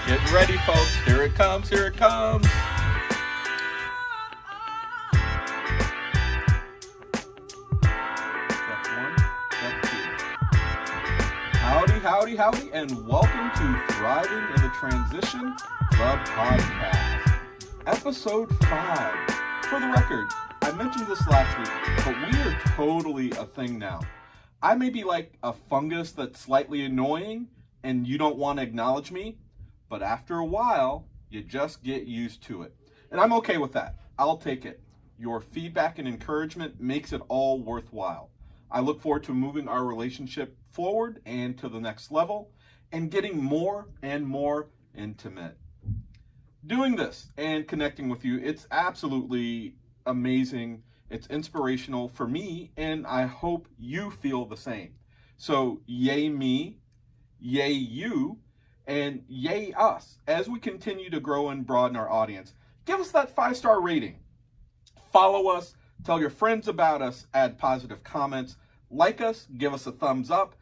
Get ready, folks. Here it comes. Here it comes. Howdy, and welcome to Thriving in the Transition, the podcast. Episode 5. For the record, I mentioned this last week, but we are totally a thing now. I may be like a fungus that's slightly annoying, and you don't want to acknowledge me, but after a while, you just get used to it. And I'm okay with that. I'll take it. Your feedback and encouragement makes it all worthwhile. I look forward to moving our relationship forward and to the next level and getting more and more intimate. Doing this and connecting with you, it's absolutely amazing. It's inspirational for me, and I hope you feel the same. So yay me, yay you, and yay us as we continue to grow and broaden our audience. Give us that 5-star rating. Follow us, tell your friends about us, add positive comments, like us, give us a thumbs up,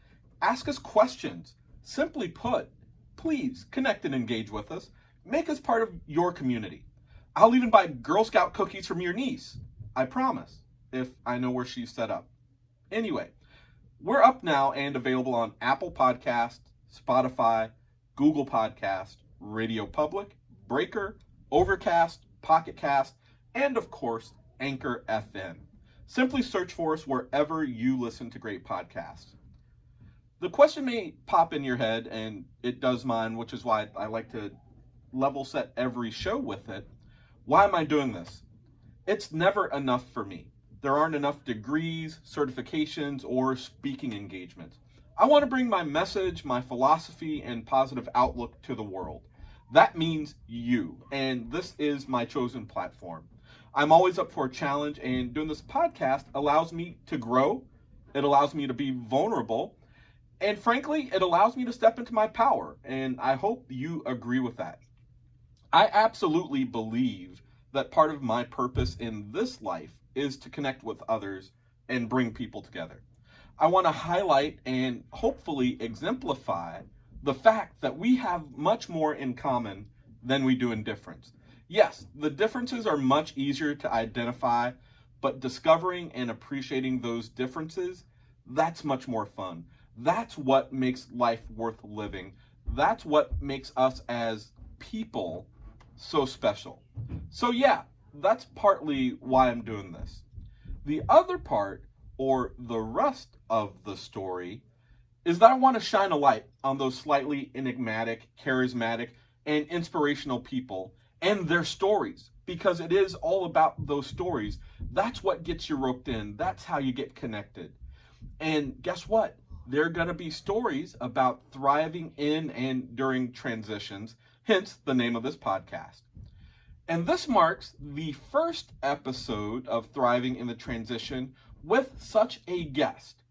ask us questions. Simply put, please connect and engage with us. Make us part of your community. I'll even buy Girl Scout cookies from your niece. I promise, if I know where she's set up. Anyway, we're up now and available on Apple Podcast, Spotify, Google Podcast, Radio Public, Breaker, Overcast, Pocket Cast, and of course, Anchor FM. Simply search for us wherever you listen to great podcasts. The question may pop in your head, and it does mine, which is why I like to level set every show with it. Why am I doing this? It's never enough for me. There aren't enough degrees, certifications, or speaking engagements. I want to bring my message, my philosophy, and positive outlook to the world. That means you, and this is my chosen platform. I'm always up for a challenge, and doing this podcast allows me to grow. It allows me to be vulnerable, and frankly, it allows me to step into my power, and I hope you agree with that. I absolutely believe that part of my purpose in this life is to connect with others and bring people together. I want to highlight and hopefully exemplify the fact that we have much more in common than we do in difference. Yes, the differences are much easier to identify, but discovering and appreciating those differences, that's much more fun. That's what makes life worth living. That's what makes us as people so special. So yeah, that's partly why I'm doing this. The other part, or the rest of the story, is that I want to shine a light on those slightly enigmatic, charismatic, and inspirational people and their stories, because it is all about those stories. That's what gets you roped in. That's how you get connected. And guess what? There are going to be stories about thriving in and during transitions, hence the name of this podcast. And this marks the first episode of Thriving in the Transition with such a guest.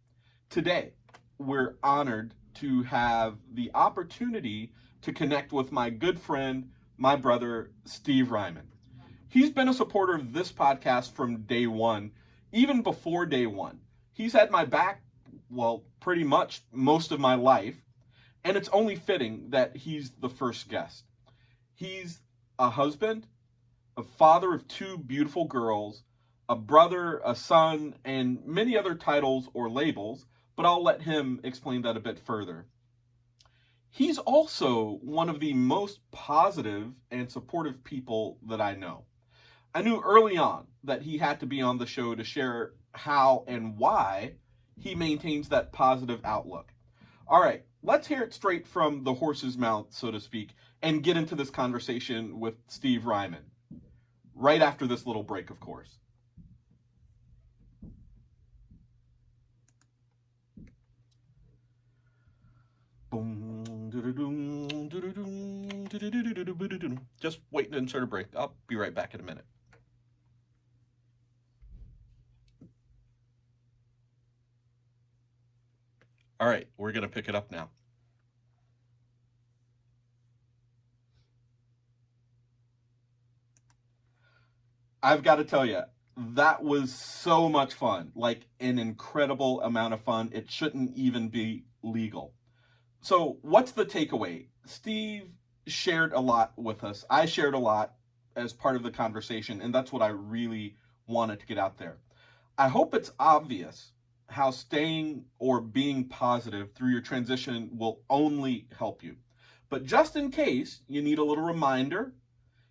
Today, we're honored to have the opportunity to connect with my good friend, my brother, Steve Reimann. He's been a supporter of this podcast from day one, even before day one. He's had my back, well, pretty much most of my life, and it's only fitting that he's the first guest. He's a husband, a father of 2 beautiful girls, a brother, a son, and many other titles or labels, but I'll let him explain that a bit further. He's also one of the most positive and supportive people that I know. I knew early on that he had to be on the show to share how and why he maintains that positive outlook. All right, let's hear it straight from the horse's mouth, so to speak, and get into this conversation with Steve Reimann. Right after this little break, of course. Just waiting to insert a break. I'll be right back in a minute. All right, we're going to pick it up now. I've got to tell you, that was so much fun, like an incredible amount of fun. It shouldn't even be legal. So what's the takeaway? Steve shared a lot with us. I shared a lot as part of the conversation, and that's what I really wanted to get out there. I hope it's obvious how staying or being positive through your transition will only help you. But just in case you need a little reminder,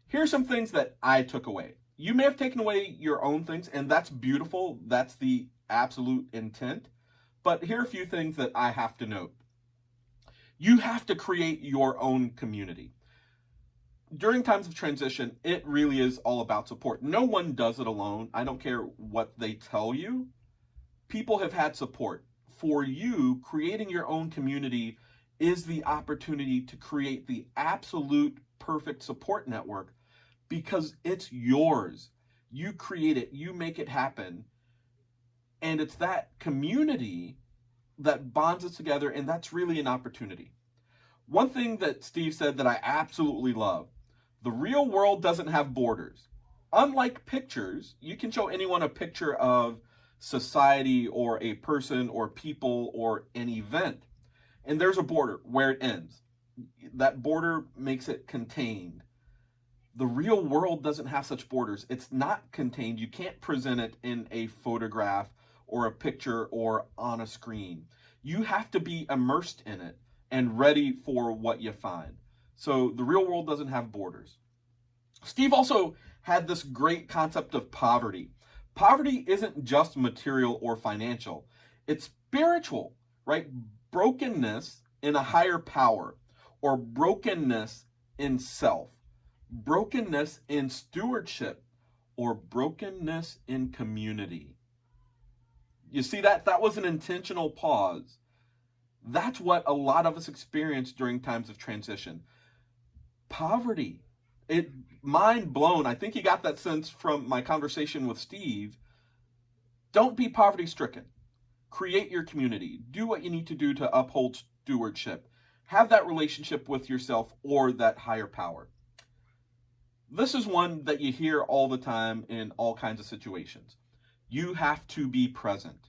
here's some things that I took away. You may have taken away your own things, and that's beautiful. That's the absolute intent. But here are a few things that I have to note. You have to create your own community. During times of transition, it really is all about support. No one does it alone. I don't care what they tell you. People have had support. For you, creating your own community is the opportunity to create the absolute perfect support network because it's yours. You create it, you make it happen. And it's that community that bonds us together, and that's really an opportunity. One thing that Steve said that I absolutely love, the real world doesn't have borders. Unlike pictures, you can show anyone a picture of society or a person or people or an event, and there's a border where it ends. That border makes it contained. The real world doesn't have such borders. It's not contained. You can't present it in a photograph or a picture or on a screen. You have to be immersed in it and ready for what you find. So the real world doesn't have borders. Steve also had this great concept of poverty. Poverty isn't just material or financial. It's spiritual, right? Brokenness in a higher power, or brokenness in self, brokenness in stewardship, or brokenness in community. You see that? That was an intentional pause. That's what a lot of us experience during times of transition. Poverty. It mind blown. I think you got that sense from my conversation with Steve. Don't be poverty stricken. Create your community. Do what you need to do to uphold stewardship. Have that relationship with yourself or that higher power. This is one that you hear all the time in all kinds of situations. You have to be present.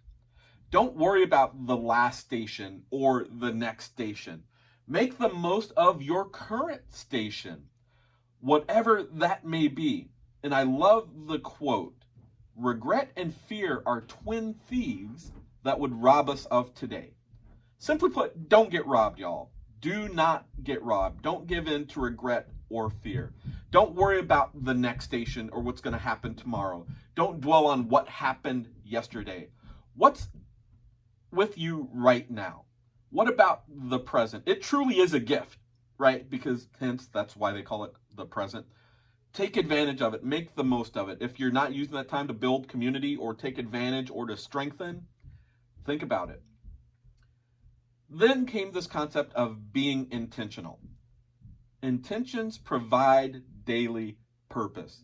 Don't worry about the last station or the next station. Make the most of your current station, whatever that may be. And I love the quote, regret and fear are twin thieves that would rob us of today. Simply put, don't get robbed, y'all. Do not get robbed. Don't give in to regret or fear. Don't worry about the next station or what's going to happen tomorrow. Don't dwell on what happened yesterday. What's with you right now? What about the present? It truly is a gift, right? Because hence, that's why they call it the present. Take advantage of it. Make the most of it. If you're not using that time to build community or take advantage or to strengthen, think about it. Then came this concept of being intentional. Intentions provide daily purpose.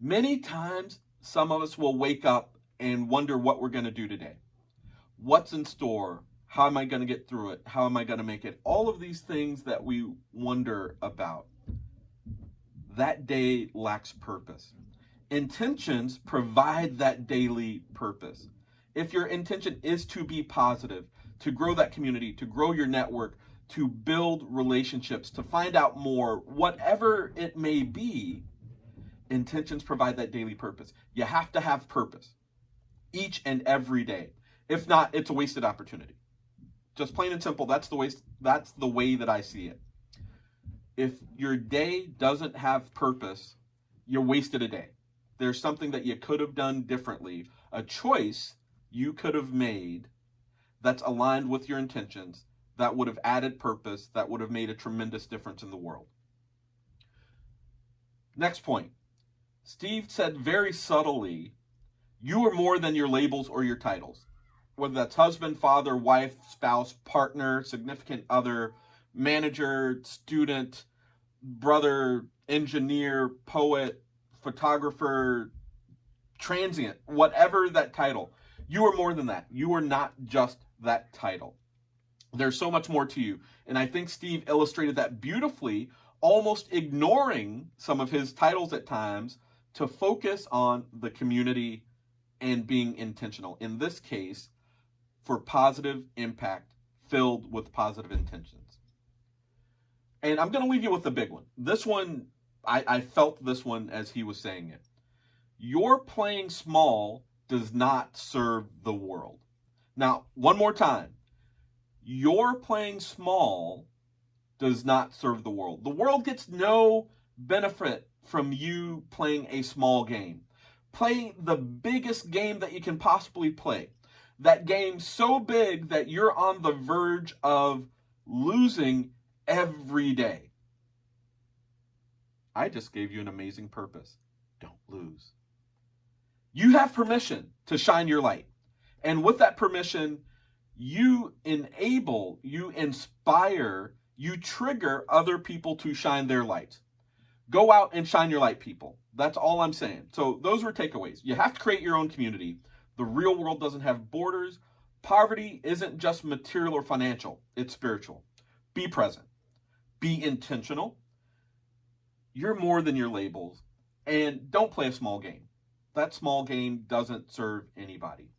Many times, some of us will wake up and wonder what we're going to do today. What's in store? How am I going to get through it? How am I going to make it? All of these things that we wonder about. That day lacks purpose. Intentions provide that daily purpose. If your intention is to be positive, to grow that community, to grow your network, to build relationships, to find out more, whatever it may be, intentions provide that daily purpose. You have to have purpose each and every day. If not, it's a wasted opportunity. Just plain and simple, that's the way that I see it. If your day doesn't have purpose, you wasted a day. There's something that you could have done differently, a choice you could have made that's aligned with your intentions, that would have added purpose, that would have made a tremendous difference in the world. Next point. Steve said very subtly, you are more than your labels or your titles. Whether that's husband, father, wife, spouse, partner, significant other, manager, student, brother, engineer, poet, photographer, transient, whatever that title, you are more than that. You are not just that title. There's so much more to you. And I think Steve illustrated that beautifully, almost ignoring some of his titles at times to focus on the community and being intentional. In this case, for positive impact filled with positive intentions. And I'm going to leave you with the big one. This one, I felt this one as he was saying it. Your playing small does not serve the world. Now, one more time. Your playing small does not serve the world. The world gets no benefit from you playing a small game. Play the biggest game that you can possibly play. That game so big that you're on the verge of losing every day. I just gave you an amazing purpose. Don't lose. You have permission to shine your light. And with that permission, you enable, you inspire, you trigger other people to shine their light. Go out and shine your light, people. That's all I'm saying. So those were takeaways. You have to create your own community. The real world doesn't have borders. Poverty isn't just material or financial. It's spiritual. Be present. Be intentional. You're more than your labels. And don't play a small game. That small game doesn't serve anybody.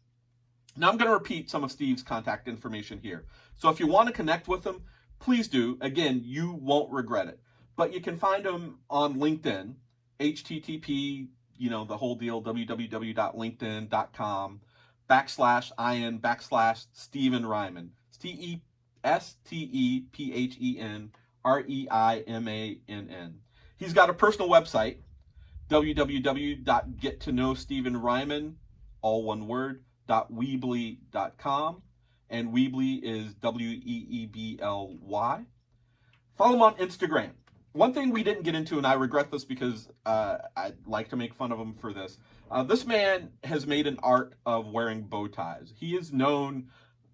Now I'm going to repeat some of Steve's contact information here. So if you want to connect with him, please do. Again, you won't regret it. But you can find him on LinkedIn, http, the whole deal, www.linkedin.com/in/Steven Reimann, StephenReimann. He's got a personal website, www.gettoknowstevenreimann, all one word, .weebly.com, and Weebly is WEEBLY. Follow him on Instagram. One thing we didn't get into, and I regret this because I'd like to make fun of him for this. This man has made an art of wearing bow ties. He is known,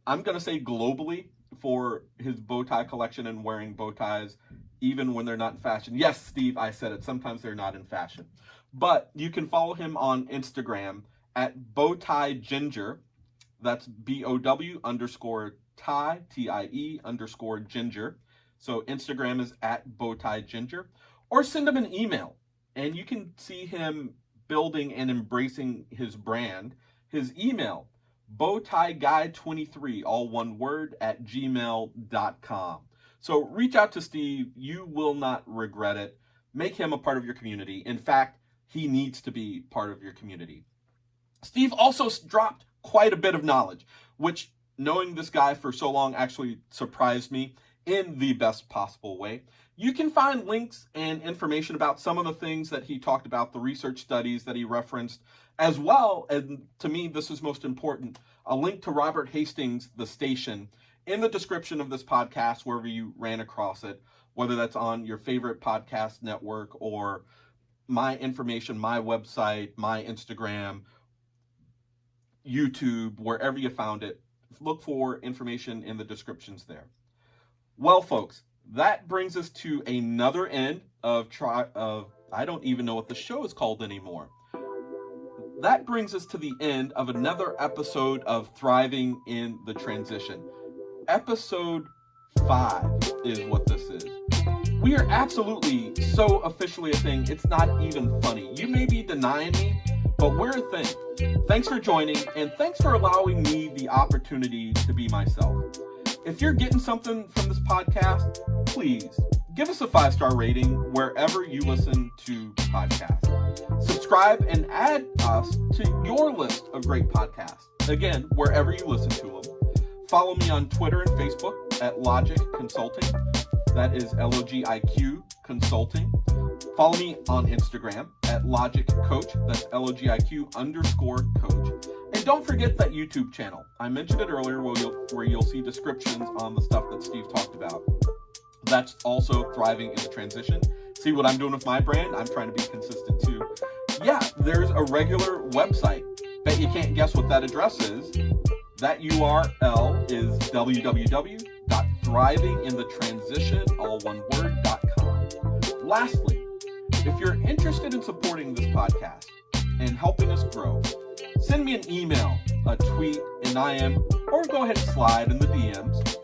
I'm going to say globally, for his bow tie collection and wearing bow ties even when they're not in fashion. Yes, Steve, I said it. Sometimes they're not in fashion. But you can follow him on Instagram at bowtieginger. That's BOW_tie, TIE_ginger. So Instagram is at bowtieginger. Or send him an email. And you can see him building and embracing his brand. His email, bowtieguy23, all one word, at gmail.com. So reach out to Steve. You will not regret it. Make him a part of your community. In fact, he needs to be part of your community. Steve also dropped quite a bit of knowledge, which, knowing this guy for so long, actually surprised me in the best possible way. You can find links and information about some of the things that he talked about, the research studies that he referenced, as well, and to me, this is most important, a link to Robert Hastings, the station, in the description of this podcast, wherever you ran across it, whether that's on your favorite podcast network or my information, my website, my Instagram, YouTube, wherever you found it. Look for information in the descriptions there. Well, folks, that brings us to another end of I don't even know what the show is called anymore. That brings us to the end of another episode of Thriving in the Transition. Episode 5 is what this is. We are absolutely so officially a thing, it's not even funny. You may be denying me, but we're a thing. Thanks for joining, and thanks for allowing me the opportunity to be myself. If you're getting something from this podcast, please give us a 5-star rating wherever you listen to podcasts. Subscribe and add us to your list of great podcasts. Again, wherever you listen to them. Follow me on Twitter and Facebook at Logic Consulting. That is LOGIQ Consulting. Follow me on Instagram at Logic Coach. That's LOGIQ_coach. And don't forget that YouTube channel. I mentioned it earlier where you'll see descriptions on the stuff that Steve talked about. That's also Thriving in the Transition. See what I'm doing with my brand? I'm trying to be consistent too. Yeah, there's a regular website. Bet you can't guess what that address is. That URL is www.thrivinginthetransition.com. Lastly, if you're interested in supporting this podcast and helping us grow, send me an email, a tweet, an IM, or go ahead and slide in the DMs.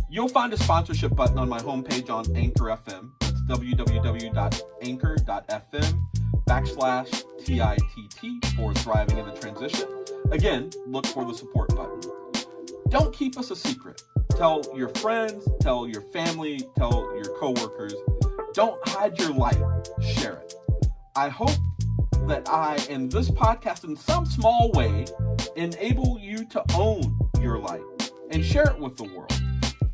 You'll find a sponsorship button on my homepage on Anchor FM. That's www.anchor.fm/TITT for Thriving in the Transition. Again, look for the support button. Don't keep us a secret. Tell your friends, tell your family, tell your coworkers. Don't hide your light. Share it. I hope that I, in this podcast, in some small way, enable you to own your light and share it with the world.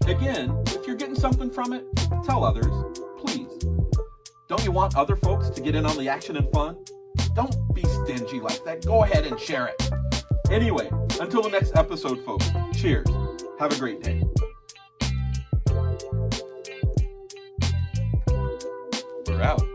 Again, if you're getting something from it, tell others, please. Don't you want other folks to get in on the action and fun? Don't be stingy like that. Go ahead and share it. Anyway, until the next episode, folks, cheers. Have a great day. We're out.